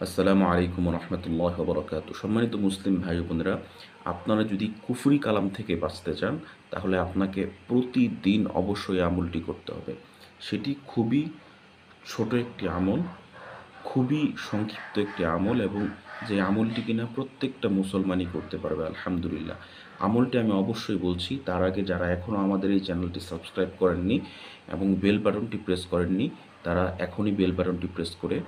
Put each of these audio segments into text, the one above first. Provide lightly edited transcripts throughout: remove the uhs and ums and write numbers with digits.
আসসালামু আলাইকুম রহমতুল্লাহ বরকাত। সম্মানিত মুসলিম ভাই বোনেরা, আপনারা যদি কুফরি কালাম থেকে বাঁচতে চান তাহলে আপনাকে প্রতিদিন অবশ্যই আমলটি করতে হবে। সেটি খুবই ছোট একটি আমল, খুবই সংক্ষিপ্ত একটি আমল, এবং যে আমলটি কিনা প্রত্যেকটা মুসলমানই করতে পারবে আলহামদুলিল্লাহ। আমলটি আমি অবশ্যই বলছি, তার আগে যারা এখনও আমাদের এই চ্যানেলটি সাবস্ক্রাইব করেননি এবং বেল বাটনটি প্রেস করেননি, তারা এখনই বেল বাটনটি প্রেস করে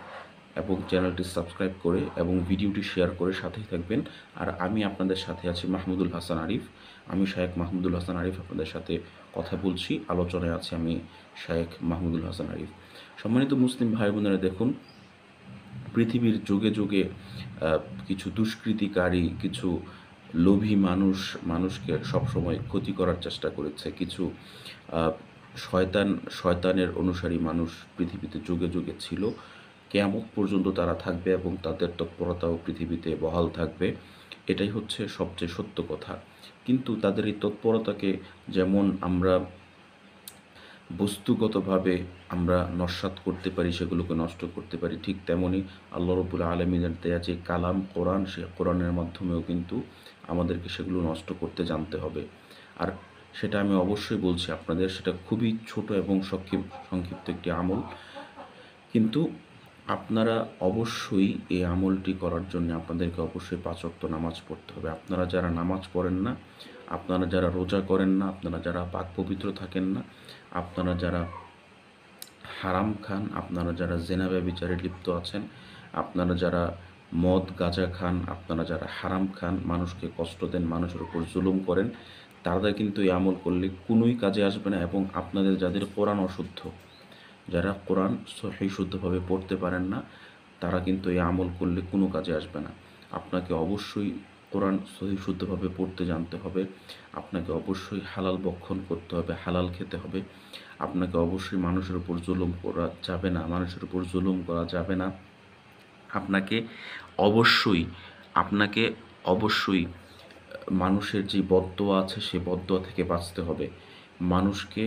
এবং চ্যানেলটি সাবস্ক্রাইব করে এবং ভিডিওটি শেয়ার করে সাথেই থাকবেন। আর আমি আপনাদের সাথে আছি মাহমুদুল হাসান আরিফ। আমি শায়েখ মাহমুদুল হাসান আরিফ আপনাদের সাথে কথা বলছি, আলোচনায় আছি আমি শায়েখ মাহমুদুল হাসান আরিফ। সম্মানিত মুসলিম ভাই বোনেরা, দেখুন, পৃথিবীর যুগে যুগে কিছু দুষ্কৃতিকারী, কিছু লোভী মানুষ মানুষকে সবসময় ক্ষতি করার চেষ্টা করেছে। কিছু শয়তানের অনুসারী মানুষ পৃথিবীতে যুগে যুগে ছিল। কেয়ামত পর্যন্ত তারা থাকবে এবং তাদের তৎপরতাও পৃথিবীতে বহাল থাকবে। এটাই হচ্ছে সবচেয়ে সত্য কথা। কিন্তু তাদের এই তৎপরতাকে যেমন আমরা বস্তুগতভাবে আমরা নস্যাৎ করতে পারি, সেগুলোকে নষ্ট করতে পারি, ঠিক তেমনি আল্লাহ রব্বুল আলমিনের দেয়া যে কালাম কোরআন, সে কোরআনের মাধ্যমেও কিন্তু আমাদেরকে সেগুলো নষ্ট করতে জানতে হবে। আর সেটা আমি অবশ্যই বলছি আপনাদের, সেটা খুবই ছোট এবং সংক্ষিপ্ত একটি আমল। কিন্তু আপনারা অবশ্যই এই আমলটি করার জন্য আপনাদেরকে অবশ্যই ৫ ওয়াক্ত নামাজ পড়তে হবে। আপনারা যারা নামাজ পড়েন না, আপনারা যারা রোজা করেন না, আপনারা যারা পাক পবিত্র থাকেন না, আপনারা যারা হারাম খান, আপনারা যারা জেনা ব্যভিচারে লিপ্ত আছেন, আপনারা যারা মদ গাঁজা খান, আপনারা যারা হারাম খান, মানুষকে কষ্ট দেন, মানুষের উপর জুলুম করেন, তারা কিন্তু এই আমল করলে কোনোই কাজে আসবে না। এবং আপনাদের যাদের কোরআন অশুদ্ধ, যারা কোরআন সহি শুদ্ধভাবে পড়তে পারেন না, তারা কিন্তু এই আমল করলে কোনো কাজে আসবে না। আপনাকে অবশ্যই কোরআন সহি শুদ্ধভাবে পড়তে জানতে হবে। আপনাকে অবশ্যই হালাল ভক্ষণ করতে হবে, হালাল খেতে হবে। আপনাকে অবশ্যই মানুষের উপর জুলুম করা যাবে না, মানুষের উপর জুলুম করা যাবে না। আপনাকে অবশ্যই আপনাকে অবশ্যই মানুষের যে বদদোয়া আছে সে বদদোয়া থেকে বাঁচতে হবে। মানুষকে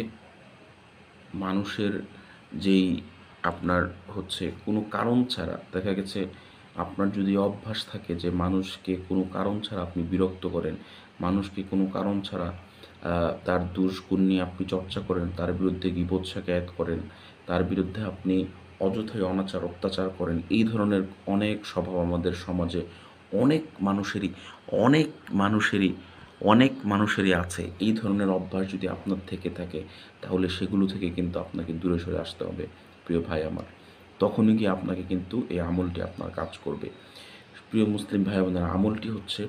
মানুষের যেই আপনার হচ্ছে কোনো কারণ ছাড়া, দেখা গেছে আপনার যদি অভ্যাস থাকে যে মানুষকে কোনো কারণ ছাড়া আপনি বিরক্ত করেন, মানুষকে কোনো কারণ ছাড়া তার দুষ্গুণ নিয়ে আপনি চর্চা করেন, তার বিরুদ্ধে গীবত শিকায়াত করেন, তার বিরুদ্ধে আপনি অযথাই অনাচার অত্যাচার করেন, এই ধরনের অনেক স্বভাব আমাদের সমাজে অনেক মানুষেরই অনেক মানুষেরই অনেক মানুষেরই আছে। এই ধরনের অভ্যাস যদি আপনার থেকে থাকে, তাহলে সেগুলো থেকে কিন্তু আপনাকে দূরে সরে আসতে হবে প্রিয় ভাই আমার। তখনই গিয়ে আপনাকে কিন্তু এই আমলটি আপনার কাজ করবে। প্রিয় মুসলিম ভাই বোনেরা, আমলটি হচ্ছে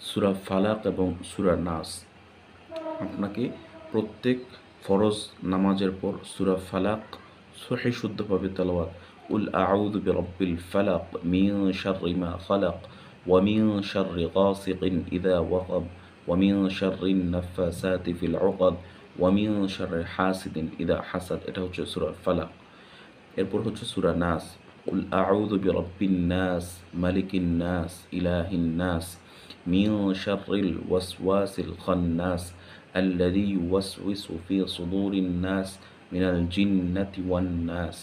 সূরা ফালাক এবং সূরা নাস। আপনাকে প্রত্যেক ফরজ নামাজের পর সূরা ফালাক সহি শুদ্ধভাবে তেলাওয়াত, উল আউযু বিরাব্বিল ফালাক মিন শাররি মা খালাক ওয়া মিন শাররি গাসিকিন ইযা ওয়াকাব ওয়া মিন শাররিন নাফাসাতি ফিল উকাদ ওয়া মিন শাররি হাসিদিন ইযা হাসাদ। এটা হচ্ছে সূরা ফালাক। এরপর হচ্ছে সূরা নাস, কুল আউযু বিরাব্বিন নাস মালিকিন নাস ইলাহিন নাস মিন শাররিল ওয়াসওয়াসিল খান্নাস আল্লাযী ইউওয়াসউিসু ফি সুদুরিন নাস মিনাল জিন্নাতি ওয়ান নাস।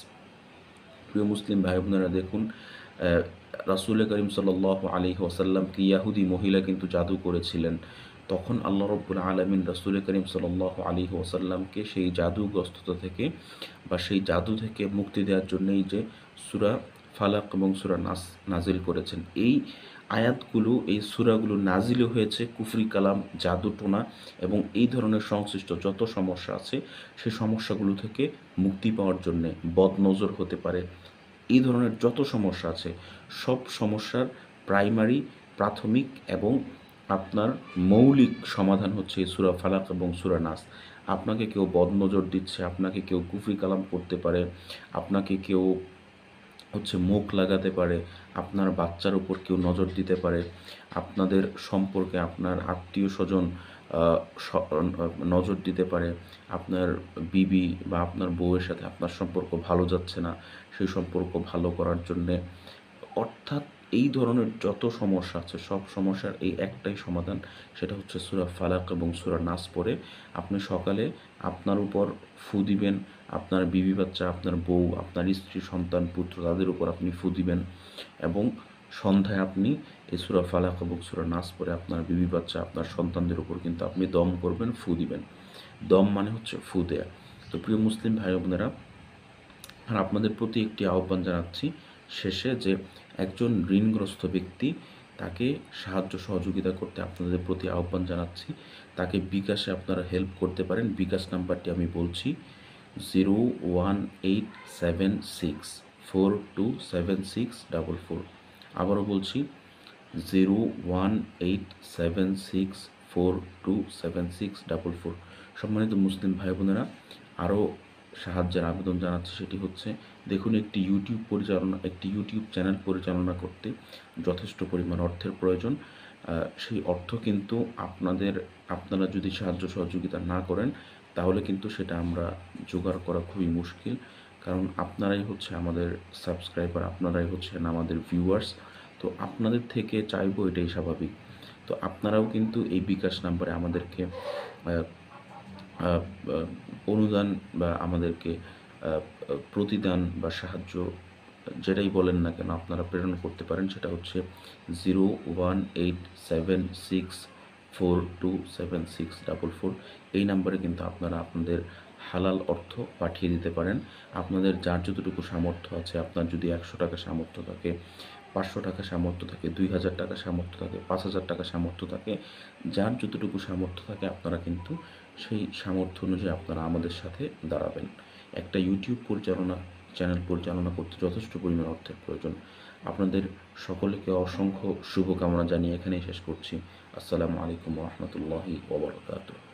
প্রিয় মুসলিম ভাই বোনেরা, দেখুন, রাসূল করিম সাল্লাল্লাহু আলাইহি ওয়াসাল্লামকে ইয়াহুদি মহিলা কিন্তু জাদু করেছিলেন। তখন আল্লাহ রাব্বুল আলামিন রাসূল করিম সাল্লাল্লাহু আলাইহি ওয়াসাল্লামকে সেই জাদুগ্রস্ততা থেকে বা সেই জাদু থেকে মুক্তি দেওয়ার জন্যই যে সূরা ফালাক এবং সূরা নাস নাজিল করেছেন। এই আয়াতগুলো, এই সূরাগুলো নাজিল হয়েছে কুফরি কালাম, জাদুটোনা এবং এই ধরনের সংশ্লিষ্ট যত সমস্যা আছে সেই সমস্যাগুলো থেকে মুক্তি পাওয়ার জন্যে। বদনজর হতে পারে, এই ধরনের যত সমস্যা আছে সব সমস্যার প্রাথমিক এবং আপনার মৌলিক সমাধান হচ্ছে এই সূরা ফালাক এবং সূরা নাস। আপনাকে কেউ বদনজর দিচ্ছে, আপনাকে কেউ কুফরি কালাম করতে পারে, আপনাকে কেউ হচ্ছে মুখ লাগাতে পারে, আপনার বাচ্চার উপর কেউ নজর দিতে পারে, আপনাদের সম্পর্কে আপনার আত্মীয় স্বজন নজর দিতে পারে, আপনার বিবি বা আপনার বউয়ের সাথে আপনার সম্পর্ক ভালো যাচ্ছে না, সেই সম্পর্ক ভালো করার জন্যে, অর্থাৎ এই ধরনের যত সমস্যা আছে সব সমস্যার এই একটাই সমাধান, সেটা হচ্ছে সূরা ফালাক এবং সূরা নাস পড়ে আপনি সকালে আপনার উপর ফু দিবেন, আপনার বিবি বাচ্চা, আপনার বউ, আপনার স্ত্রী, সন্তান, পুত্র তাদের উপর আপনি ফু দিবেন এবং সন্ধ্যায় আপনি এই সূরা ফালাক এবং সূরা নাস পড়ে আপনার বিবি বাচ্চা, আপনার সন্তানদের উপর কিন্তু আপনি দম করবেন, ফু দিবেন। দম মানে হচ্ছে ফু দেয়া। তো প্রিয় মুসলিম ভাই বোনেরা, আর আপনাদের প্রতি একটি আহ্বান জানাচ্ছি শেষে, যে একজন ঋণগ্রস্ত ব্যক্তি, তাকে সাহায্য সহযোগিতা করতে আপনাদের প্রতি আহ্বান জানাচ্ছি। তাকে বিকাশে আপনারা হেল্প করতে পারেন। বিকাশ নাম্বারটি আমি বলছি, 01876427644। আবারও বলছি, 01876427644। সম্মানিত মুসলিম ভাই বোনেরা, আরও সাহায্যের আবেদন জানাচ্ছি, সেটি হচ্ছে, দেখুন, একটি ইউটিউব চ্যানেল পরিচালনা করতে যথেষ্ট পরিমাণ অর্থের প্রয়োজন। সেই অর্থ কিন্তু আপনারা যদি সাহায্য সহযোগিতা না করেন, তাহলে কিন্তু সেটা আমরা জোগাড় করা খুবই মুশকিল। কারণ আপনারাই হচ্ছে আমাদের সাবস্ক্রাইবার, আপনারাই হচ্ছেন আমাদের ভিউয়ার্স। তো আপনাদের থেকে চাইবো, এটাই স্বাভাবিক। তো আপনারাও কিন্তু এই বিকাশ নাম্বারে আমাদেরকে অনুদান বা আমাদেরকে প্রতিদান বা সাহায্য, যেটাই বলেন না কেন, আপনারা প্রেরণ করতে পারেন। সেটা হচ্ছে 01876427644। এই নাম্বারে কিন্তু আপনারা আপনাদের হালাল অর্থ পাঠিয়ে দিতে পারেন। আপনাদের যার যতটুকু সামর্থ্য আছে, আপনার যদি 100 টাকা সামর্থ্য থাকে, 500 টাকা সামর্থ্য থাকে, 2000 টাকা সামর্থ্য থাকে, 5000 টাকা সামর্থ্য থাকে, যার যতটুকু সামর্থ্য থাকে, আপনারা কিন্তু সেই সামর্থ্য অনুযায়ী আপনারা আমাদের সাথে দাঁড়াবেন। একটা ইউটিউব চ্যানেল পরিচালনা করতে যথেষ্ট পরিমাণ অর্থের প্রয়োজন। আপনাদের সকলকে অসংখ্য শুভকামনা জানিয়ে এখানেই শেষ করছি। আসসালামু আলাইকুম ওয়া রাহমাতুল্লাহি ওয়া বারাকাতুহু।